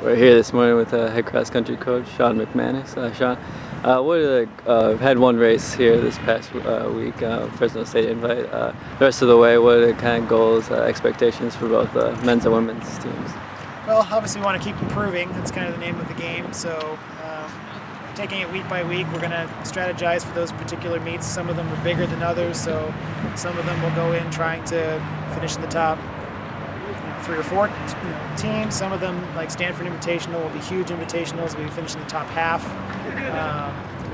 We're here this morning with head cross country coach Sean McManus. Sean, had one race here this past week, Fresno State invite. The rest of the way, what are the kind of goals, expectations for both men's and women's teams? Well, obviously we want to keep improving. That's kind of the name of the game. So taking it week by week, we're going to strategize for those particular meets. Some of them are bigger than others, so some of them will go in trying to finish in the top 3 or 4 teams. Some of them, like Stanford Invitational, will be huge invitationals. We finish in the top half.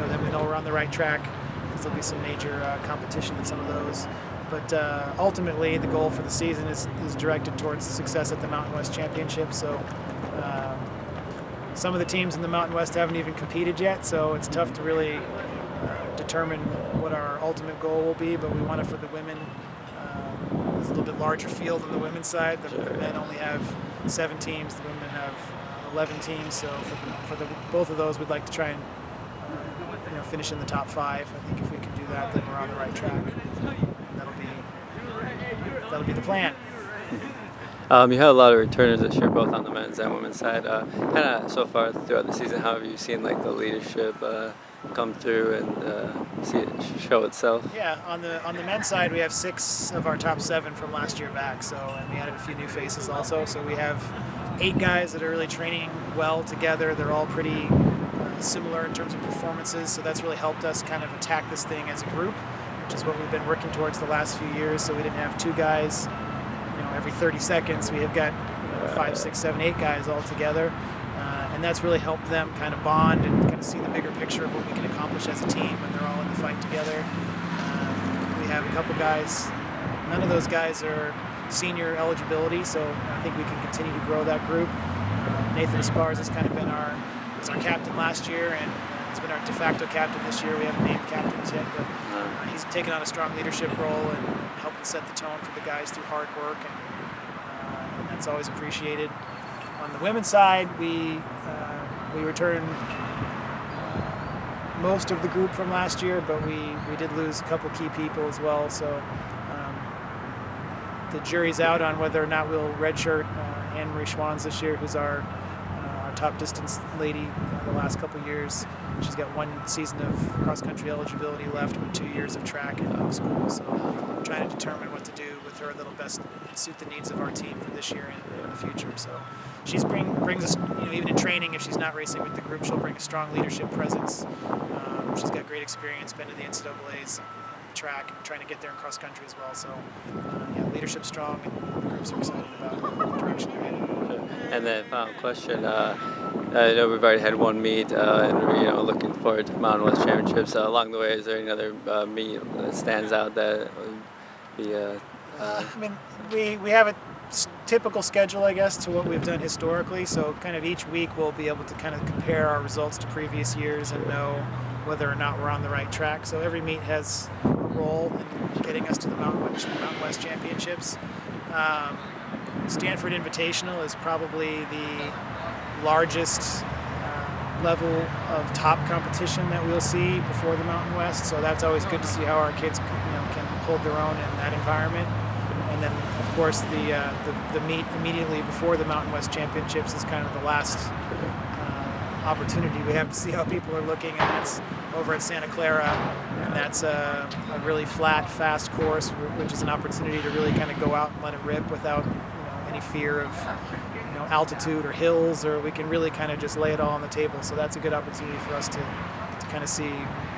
Then we know we're on the right track because there'll be some major competition in some of those. But ultimately, the goal for the season is directed towards success at the Mountain West Championship. So some of the teams in the Mountain West haven't even competed yet, so it's tough to really determine what our ultimate goal will be. But we want it for the women. It's a little bit larger field on the women's side. The men only have 7 teams. The women have 11 teams. So for both of those, we'd like to try and finish in the top 5. I think if we can do that, then we're on the right track. That'll be the plan. You had a lot of returners this year, both on the men's and women's side. Kind of so far throughout the season, how have you seen the leadership come through and see it show itself? Yeah, on the men's side, we have 6 of our top 7 from last year back. And we added a few new faces also. So we have 8 guys that are really training well together. They're all pretty similar in terms of performances. So that's really helped us kind of attack this thing as a group, which is what we've been working towards the last few years. So we didn't have 2 guys, every 30 seconds. We have got 5, 6, 7, 8 guys all together. And that's really helped them kind of bond and kind of see the bigger picture of what we can accomplish as a team when they're all in the fight together. We have a couple guys, none of those guys are senior eligibility, so I think we can continue to grow that group. Nathan Esparza has kind of been our captain last year, and he's been our de facto captain this year. We haven't named captains yet, but he's taken on a strong leadership role and helping set the tone for the guys through hard work, and that's always appreciated. On the women's side, we returned most of the group from last year, but we did lose a couple key people as well. So the jury's out on whether or not we'll redshirt Anne-Marie Schwans this year, who's our top distance lady the last couple years. She's got 1 season of cross-country eligibility left with 2 years of track in middle school. So we're trying to determine what to do with her that'll best suit the needs of our team for this year and in the future. So she's brings us, even in training, if she's not racing with the group, she'll bring a strong leadership presence. She's got great experience, been to the NCAAs track, and trying to get there in cross-country as well. So leadership's strong, and the groups are excited about the direction they're headed. And then final question, I know we've already had one meet, and looking forward to the Mountain West Championships. Along the way, is there any other meet that stands out that would be? We have a typical schedule, I guess, to what we've done historically. So kind of each week we'll be able to kind of compare our results to previous years and know whether or not we're on the right track. So every meet has a role in getting us to the Mountain West Championships. Stanford Invitational is probably the largest level of top competition that we'll see before the Mountain West. So that's always good to see how our kids can hold their own in that environment. And then, of course, the meet immediately before the Mountain West Championships is kind of the last opportunity we have to see how people are looking, and that's over at Santa Clara, and that's a really flat, fast course, which is an opportunity to really kind of go out and let it rip without any fear of altitude or hills, or we can really kind of just lay it all on the table. So that's a good opportunity for us to kind of see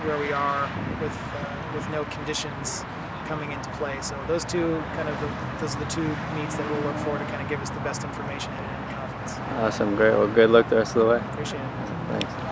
where we are with no conditions coming into play. So those are the 2 meets that we'll look for to kind of give us the best information headed into conference. Awesome, great. Well, good luck the rest of the way. Appreciate it. Thanks.